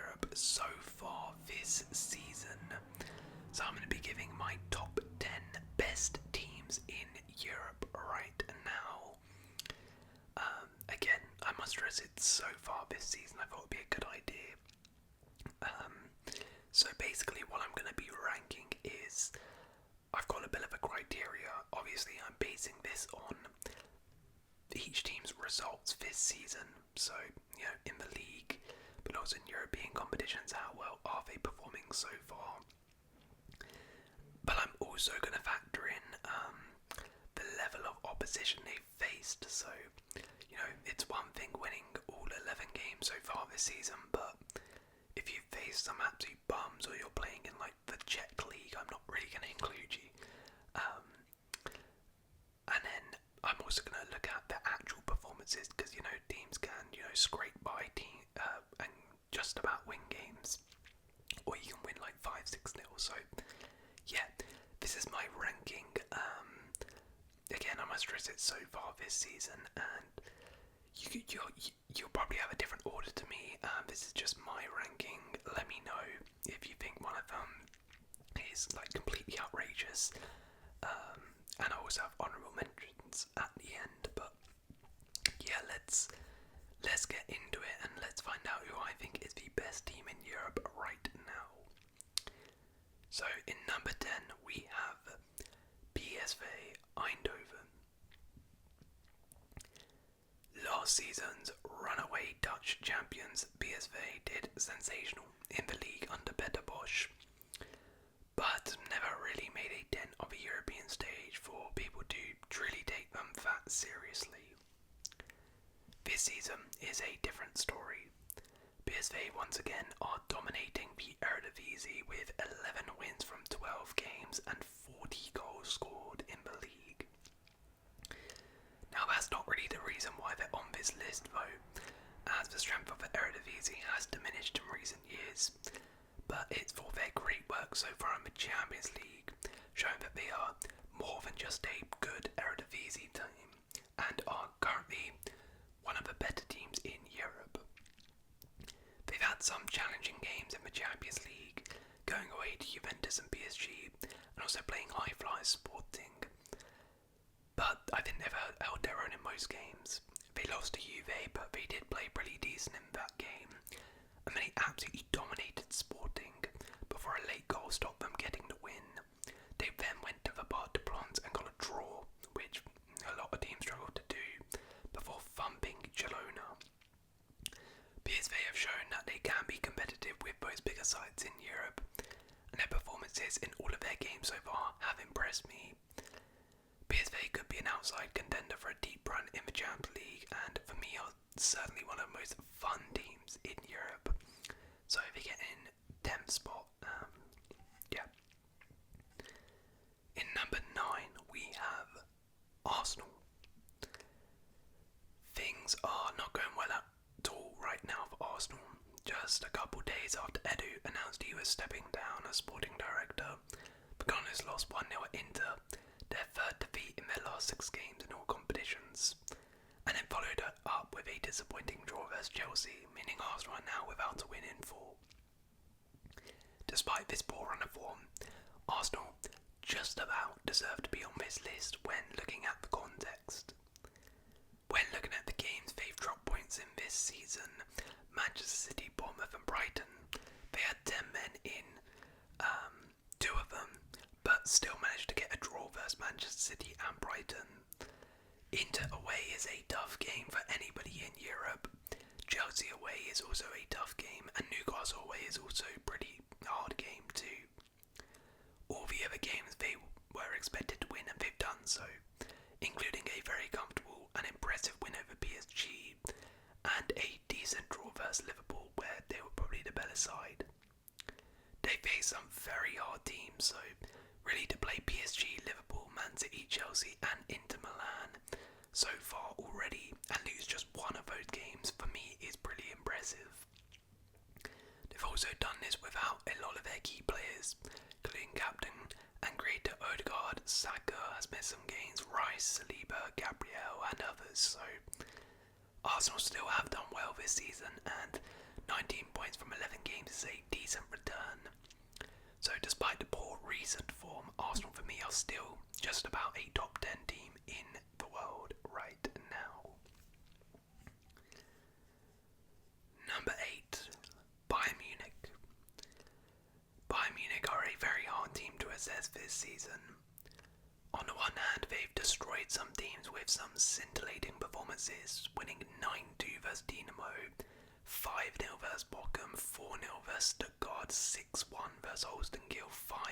Europe so far this season. So I'm going to be giving my top 10 best teams in Europe right now. Again, I must stress it's so far this season. I thought it would be a good idea. So basically what I'm going to be ranking is, I've got a bit of a criteria. Obviously I'm basing this on each team's results this season. So, you know, in the league, but also in European competitions, how well are they performing so far? But I'm also going to factor in the level of opposition they've faced. So, you know, it's one thing winning all 11 games so far this season, but if you face some absolute bums or you're playing in like the Czech league, I'm not really going to include you. And then I'm also going to look at the actual performances, because, you know, teams can, you know, scrape by and just about win games, or you can win like 5-6-0. So yeah, this is my ranking. Again, I must stress it so far this season, and you'll probably have a different order to me. This is just my ranking. Let me know if you think one of them is like completely outrageous. And I also have honourable mentions at the end. But yeah, let's get into it and let's find out who I think is the best team in Europe right now. So in number 10 we have PSV Eindhoven. Last season's runaway Dutch champions, PSV did sensational in the league under Peter Bosz, but never really made a dent on the European stage for people to truly take them that seriously. This season is a different story. PSV once again are dominating the Eredivisie with 11 wins from 12 games and 40 goals scored in the league. Now that's not really the reason why they're on this list though, as the strength of the Eredivisie has diminished in recent years, but it's for their great work so far in the Champions League, showing that they are more than just a good Eredivisie team and are currently one of the better teams in Europe. They've had some challenging games in the Champions League, going away to Juventus and PSG, and also playing high-fly Sporting. But I think they've held their own in most games. They lost to Juve, but they did play pretty decent in that game, and they absolutely dominated Sporting before a late goal stopped them getting the win. They then went to the Parc des Princes and got a draw, which a lot of teams struggled to do, before thumping Girona. PSV have shown that they can be competitive with those bigger sides in Europe, and their performances in all of their games so far have impressed me. PSV could be an outside contender for a deep run in the Champions League, and for me are certainly one of the most fun teams in Europe. So if they get in 10th spot, yeah. In number 9 we have Arsenal. Things are not going well at all right now for Arsenal. Just a couple days after Edu announced he was stepping down as sporting director, Begona's lost 1-0 at Inter, their third defeat in their last 6 games in all competitions, and then followed it up with a disappointing draw versus Chelsea, meaning Arsenal are now without a win in 4. Despite this poor run of form, Arsenal just about deserve to be on this list when looking at the context. When looking at the games they've dropped points in this season, Manchester City, Bournemouth and Brighton, they had 10 men in 2 of them, but still managed to get a draw versus Manchester City and Brighton. Inter away is a tough game for anybody in Europe. Chelsea away is also a tough game, and Newcastle away is also a pretty hard game too. All the other games they were expected to win, and they've done so, including a very comfortable and impressive win over PSG, and a decent draw versus Liverpool, where they were probably the better side. They face some very hard teams, so really to play PSG, Liverpool, Man City, Chelsea and Inter Milan so far already, and lose just one of those games, for me is pretty impressive. They've also done this without a lot of their key players, including captain and creator Odegaard. Saka has missed some games, Rice, Saliba, Gabriel and others, so Arsenal still have done well this season, and 19 points from 11 games is a decent return. So despite the poor recent form, Arsenal for me are still just about a top 10 team in the world right now. Number 8, Bayern Munich. Bayern Munich are a very hard team to assess this season. On the one hand, they've destroyed some teams with some scintillating performances, winning 9-2 versus Dinamo, 5-0 versus Bochum, 4-0 versus Stuttgart, 6-1 versus Holstein Kiel, 5-0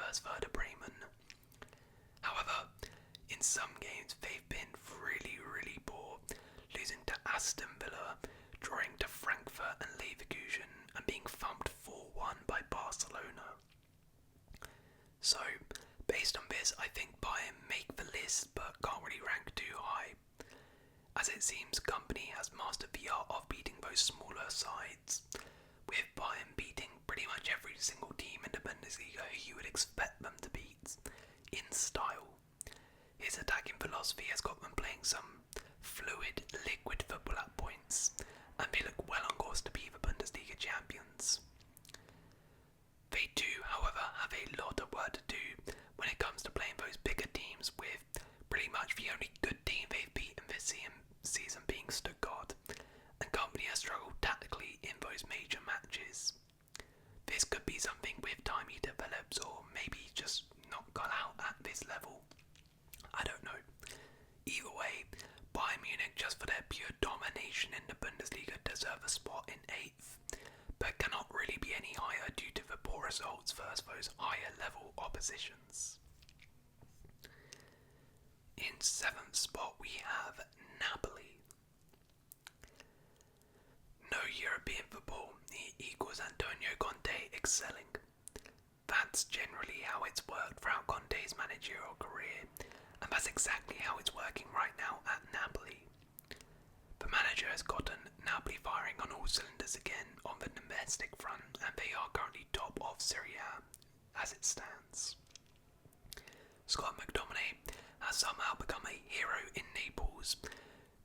versus Werder Bremen. However, in some games they've been really poor, losing to Aston Villa, drawing to Frankfurt and Leverkusen, and being thumped 4-1 by Barcelona. So, based on this, I think Bayern make the list but can't really rank too high, as it seems Company has mastered the art of beating those smaller sides, with Bayern beating pretty much every single team in the Bundesliga who you would expect them to beat, in style. His attacking philosophy has got them playing some fluid, liquid football at points, and they look well on course to be the Bundesliga champions. They do, however, have a lot of work to do when it comes to playing those bigger teams, with pretty much the only good team they've beaten this season being Stuttgart, and Company has struggled tactically in those major matches. This could be something with time he develops, or maybe just not got out at this level. I don't know. Either way, Bayern Munich, just for their pure domination in the Bundesliga, deserve a spot in 8th, but cannot really be any higher due to the poor results versus those higher level oppositions. In 7th spot we have Napoli. No European football equals Antonio Conte excelling. That's generally how it's worked throughout Conte's managerial career, and that's exactly how it's working right now at Napoli. The manager has gotten Napoli firing on all cylinders again on the domestic front, and they are currently top of Serie A as it stands. Scott McTominay has somehow become a hero in Naples.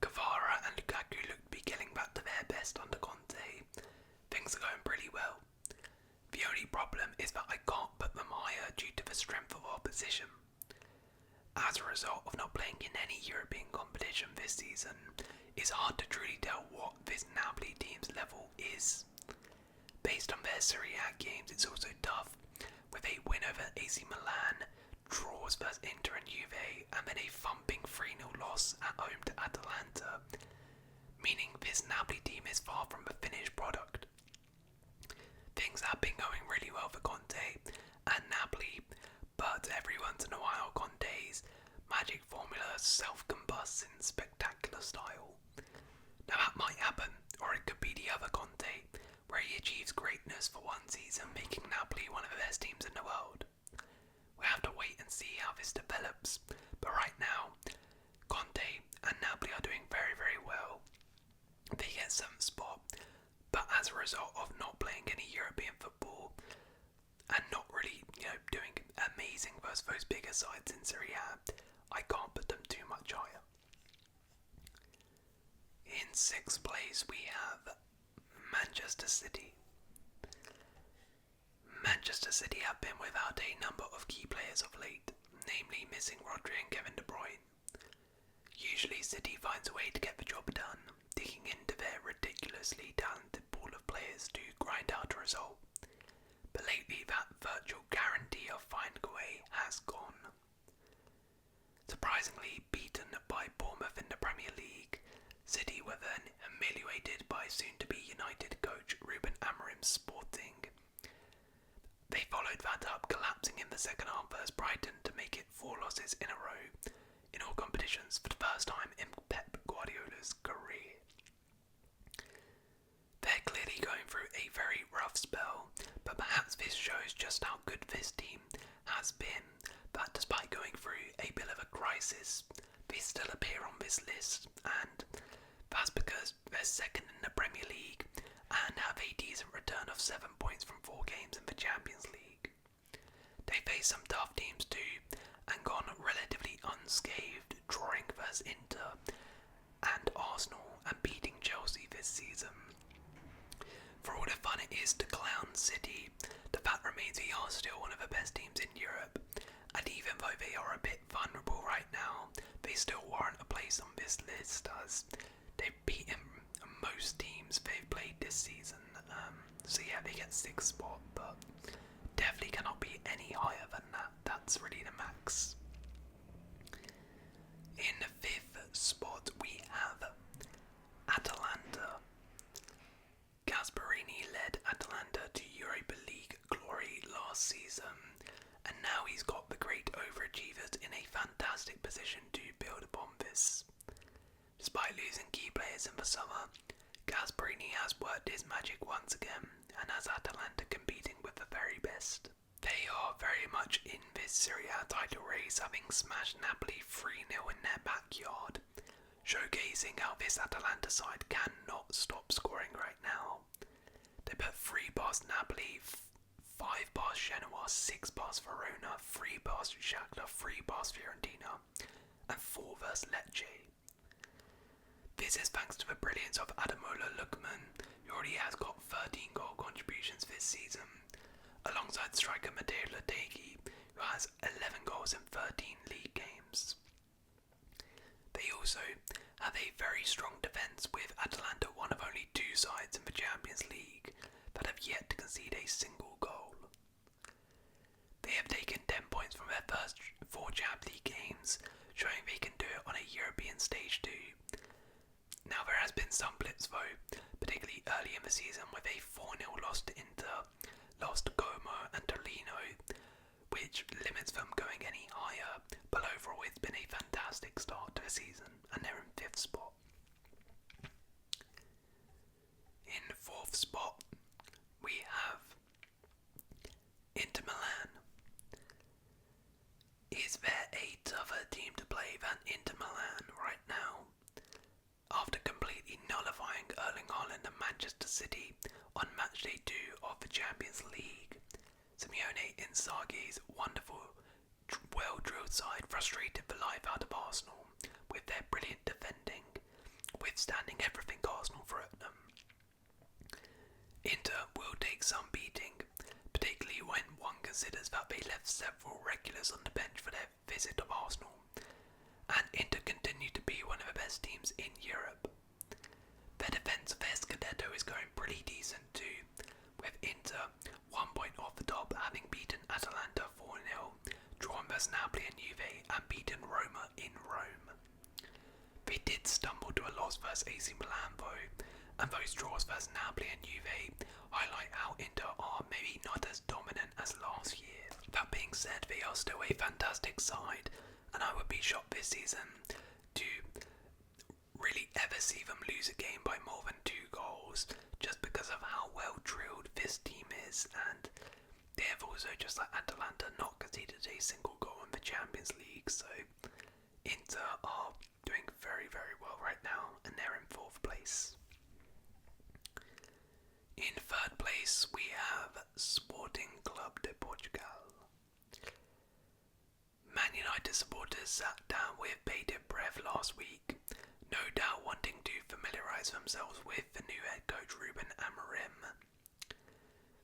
Kvara and Lukaku look to be getting back to their best under Conte. Things are going pretty well. The only problem is that I can't put them higher due to the strength of opposition. As a result of not playing in any European competition this season, it's hard to truly tell what this Napoli team's level is. Based on their Serie A games, it's also tough, with a win over AC Milan, draws versus Inter and Juve, and then a thumping 3-0 loss at home to Atalanta, meaning this Napoli team is far from a finished product. Things have been going really well for Conte and Napoli, but every once in a while Conte's magic formula self-combusts in spectacular style. Now that might happen, or it could be the other Conte, where he achieves greatness for one season, making Napoli one of the best teams in the world. We have to wait and see how this develops, but right now, Conte and Napoli are doing very well. They get 7th spot, but as a result of not playing any European football and not really, doing amazing versus those bigger sides in Serie A, I can't put them too much higher. In 6th place we have Manchester City. Manchester City have been without a number of key players of late, namely missing Rodri and Kevin De Bruyne. Usually City finds a way to get the job done, digging into their ridiculously talented pool of players to grind out a result. But lately that virtual guarantee of finding a way has gone. Surprisingly beaten by Bournemouth in the Premier League, City were then humiliated by soon-to-be United coach Ruben Amorim's Sporting. They followed that up, collapsing in the second half versus Brighton to make it 4 losses in a row in all competitions for the first time in Pep Guardiola's career. They're clearly going through a very rough spell, but perhaps this shows just how good this team has been, that despite going through a bit of a crisis, they still appear on this list, and that's because they're second in the Premier League and have a decent return of 7 points from 4 games in the Champions League. They face some tough teams too, and gone relatively unscathed, drawing versus Inter and Arsenal and beating Chelsea this season. For all the fun it is to clown City, the fact remains we are still one of the best teams in Europe, and even though they are a bit vulnerable right now, they still warrant a place on this list as they've beaten most teams they've played this season. So yeah, they get 6th spot, but definitely cannot be any higher than that. That's really the max. In the 5th spot we have Atalanta. Gasperini led Atalanta to Europa League glory last season, and now he's got the great overachievers in a fantastic position to build upon this. Despite losing key players in the summer, Gasperini has worked his magic once again and has Atalanta competing with the very best. They are very much in this Serie A title race, having smashed Napoli 3-0 in their backyard, showcasing how this Atalanta side cannot stop scoring right now. They put 3 past Napoli, 5 past Genoa, 6 past Verona, 3 past Shakhtar, 3 past Fiorentina, and 4 versus Lecce. This is thanks to the brilliance of Ademola Lookman, who already has got 13 goal contributions this season, alongside striker Matteo Lotegui, who has 11 goals in 13 league games. They also have a very strong defence, with Atalanta one of only 2 sides in the Champions League that have yet to concede a single goal. They have taken 10 points from their first 4 Champions League games, showing they can do it on a European stage too. Now there has been some blips though, particularly early in the season with a 4-0 loss to Inter, lost to Como and Torino, which limits them going any higher, but overall it's been a fantastic start to the season and they're in 5th spot. In 4th spot we have Inter Milan. Is there a tougher team to play than Inter Milan right now? After completely nullifying Erling Haaland and Manchester City on matchday 2 of the Champions League, Simeone Inzaghi's wonderful, well-drilled side frustrated the life out of Arsenal with their brilliant defending, withstanding everything Arsenal threw at them. Inter will take some beating, particularly when one considers that they left several regulars on the bench for their visit of Arsenal, and Inter continue to be one of the best teams in Europe. Their defence of their Scudetto is going pretty decent too, with Inter 1 point off the top, having beaten Atalanta 4-0, drawn versus Napoli and Juve, and beaten Roma in Rome. They did stumble to a loss versus AC Milan though, and those draws versus Napoli and Juve highlight how Inter are maybe not as dominant as last year. That being said, they are still a fantastic side, and I would be shocked this season to really ever see them lose a game by more than 2 goals, just because of how well drilled this team is, and they have also, just like Atalanta, not conceded a single goal in the Champions League, so Inter are doing very, very well right now, and they're in 4th place. In 3rd place we have Sporting Club de Portugal. Man United supporters sat down with bated breath last week, no doubt wanting to familiarise themselves with the new head coach Ruben Amorim.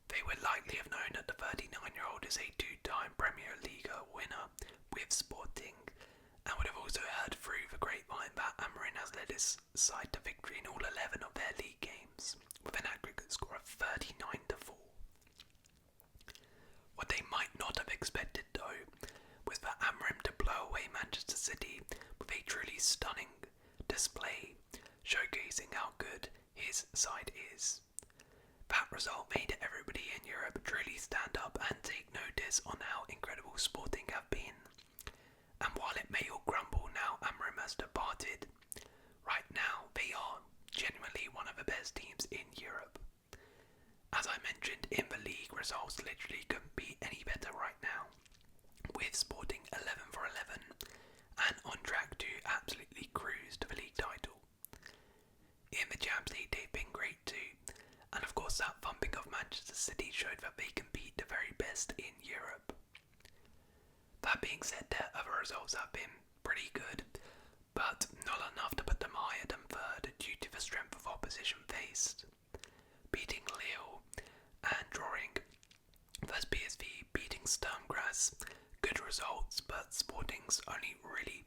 They would likely have known that the 39-year-old is a 2-time Premier League winner with Sporting, and would have also heard through the grapevine that Amorim has led his side to victory in all 11 of their league games, with an aggregate score of 39-4. What they might not have expected though was for Amorim to blow away Manchester City with a truly stunning display, showcasing how good his side is. That result made everybody in Europe truly stand up and take notice on how incredible Sporting have been. And while it may all grumble now Amorim has departed, right now they are genuinely one of the best teams in Europe. As I mentioned, in the league results literally couldn't be any better right now, with Sporting 11 for 11 and on track to absolutely cruise to the league title. In the Champions League they've been great too, and of course that thumping of Manchester City showed that they can beat the very best in Europe. That being said, their other results have been pretty good, but not enough to put them higher than 3rd due to the strength of opposition faced. beating Lille and drawing. First PSV beating Sturmgrass. Good results, but Sporting's only really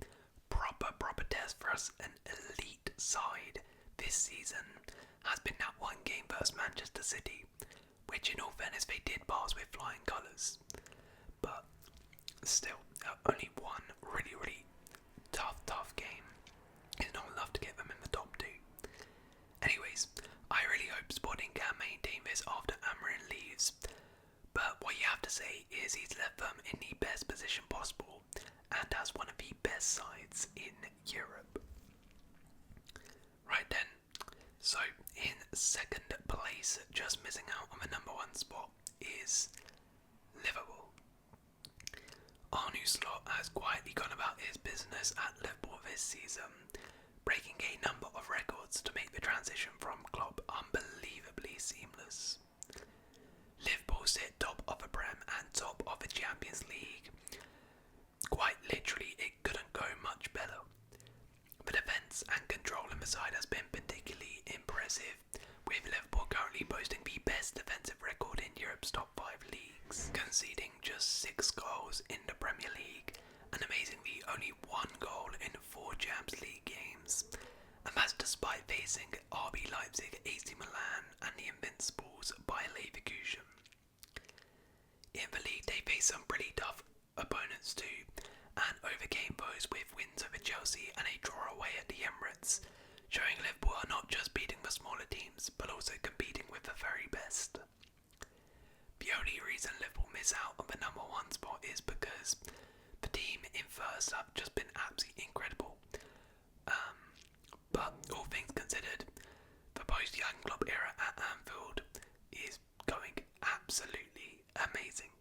proper test for us, an elite side this season, has been that one game versus Manchester City, which in all fairness they did pass with flying colours. But still, only one really tough game is not enough to get them in the top two. Anyways, I really hope Sporting can maintain this after Amarin leaves. But what you have to say is he's left them in the best position possible and as one of the best sides in Europe. Right then, so in second place, just missing out on the number one spot, is Liverpool. Arne Slot has quietly gone about his business at Liverpool this season, breaking a number of records to make the transition from Klopp unbelievably seamless. Liverpool sit top of the Prem and top of the Champions League. Quite literally, it couldn't go much better. The defence and control in the side has been particularly impressive, with Liverpool currently boasting the best defensive record in Europe's top 5 leagues, conceding just 6 goals in the Premier League, and amazingly only 1 goal in 4 Champions League games, and that's despite facing RB Leipzig, AC Milan and the Invincibles by Leverkusen. In the league they face some pretty tough opponents too, and overcame those with wins over Chelsea and a draw away at the Emirates, showing Liverpool are not just beating the smaller teams, but also competing with the very best. The only reason Liverpool miss out on the number one spot is because the team in first have just been absolutely incredible. But all things considered, the post-Young Klopp era at Anfield is going absolutely amazing.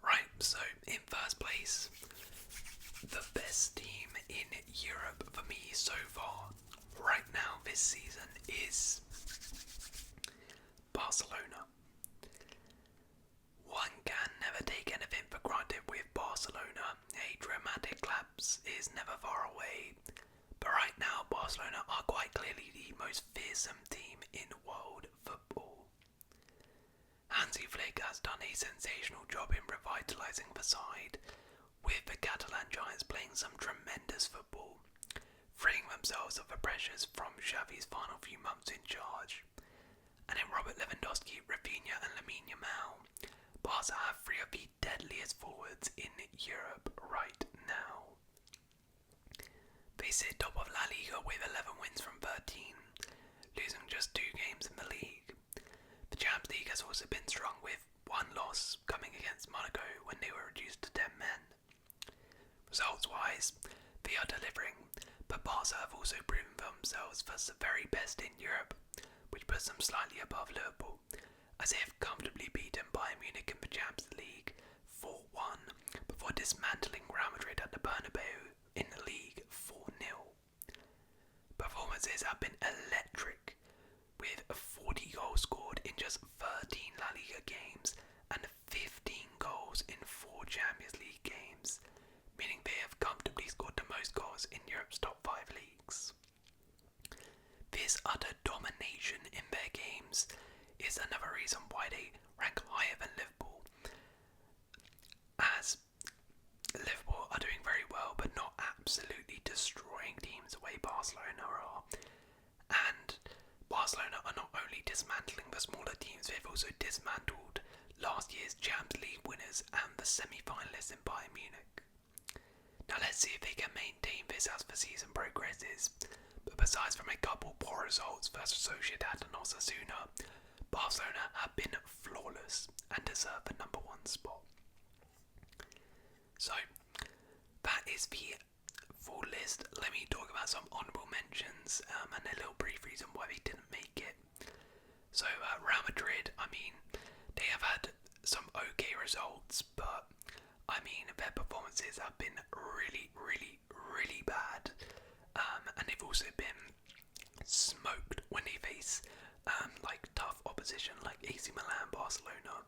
Right, so in first place, the best team in Europe for me so far, right now this season, is Barcelona. One can never take anything for granted with Barcelona. A dramatic collapse is never far away. But right now, Barcelona are quite clearly the most fearsome team in world football. Hansi Flick has done a sensational job in revitalising the side, with the Catalan Giants playing some tremendous football, freeing themselves of the pressures from Xavi's final few months in charge. And in Robert Lewandowski, Rafinha and Lamine Yamal, Barca have 3 of the deadliest forwards in Europe right now. They sit top of La Liga with 11 wins from 13, losing just 2 games in the league. The Champions League has also been strong with 1 loss coming against Monaco when they were reduced to 10 men. Results-wise, they are delivering, but Barca have also proven themselves as the very best in Europe, which puts them slightly above Liverpool, as they have comfortably beaten Bayern Munich in the Champions League 4-1 before dismantling Real Madrid at the Bernabeu in the league 4-0. Performances have been electric, with 40 goals scored in just 13 La Liga games and 15 goals in 4 Champions League games, meaning they have comfortably scored the most goals in Europe's top 5 leagues. This utter domination in their games is another reason why they rank higher than Liverpool, as Liverpool are doing very well but not absolutely destroying teams the way Barcelona are. And Barcelona are not only dismantling the smaller teams, they've also dismantled last year's Champions League winners and the semi-finalists in Bayern Munich. Now let's see if they can maintain this as the season progresses. But besides from a couple poor results versus Sociedad and Osasuna, Barcelona have been flawless and deserve the number 1 spot. So, that is the full list. Let me talk about some honourable mentions and a little brief reason why they didn't make it. So, Real Madrid, they have had some okay results, but their performances have been really bad. And they've also been smoked when they face tough opposition like AC Milan, Barcelona.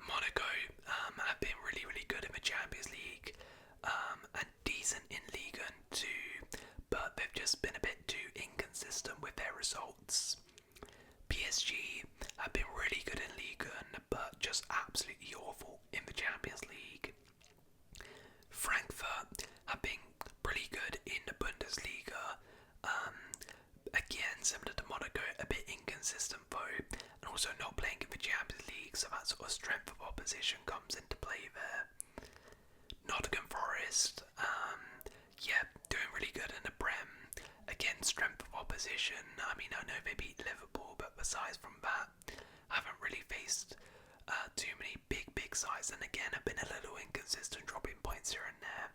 Monaco have been really good in the Champions League and decent in Ligue 1 too, but they've just been a bit too inconsistent with their results. PSG have been really good in Ligue 1, but just absolutely awful in the Champions League. Frankfurt have been pretty good in the Bundesliga. Again, similar to Monaco, a bit inconsistent though, and also not playing in the Champions League, so that sort of strength of opposition comes into play there. Nottingham Forest, doing really good in the Prem. Again, strength of opposition. I mean, I know they beat Liverpool, but besides from that, haven't really faced too many big sides, and again, have been a little inconsistent, dropping points here and there.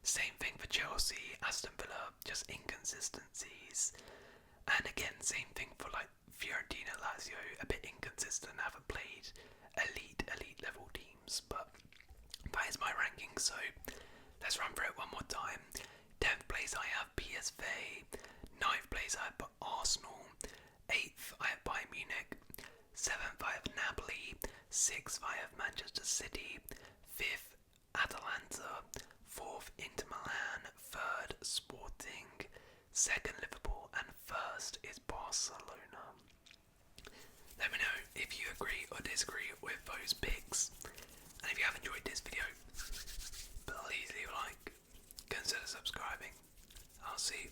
Same thing for Chelsea, Aston Villa, just inconsistencies. And again, same thing for like Fiorentina, Lazio, a bit inconsistent, haven't played elite level teams, but that is my ranking, so let's run through it one more time. 10th place I have PSV, 9th place I have Arsenal, 8th I have Bayern Munich, 7th I have Napoli, 6th I have Manchester City, 5th Atalanta, 4th Inter Milan, 3rd Sporting, 2nd Liverpool, and 1st is Barcelona. Let me know if you agree or disagree with those picks, and if you have enjoyed this video, please leave a like, consider subscribing. I'll see you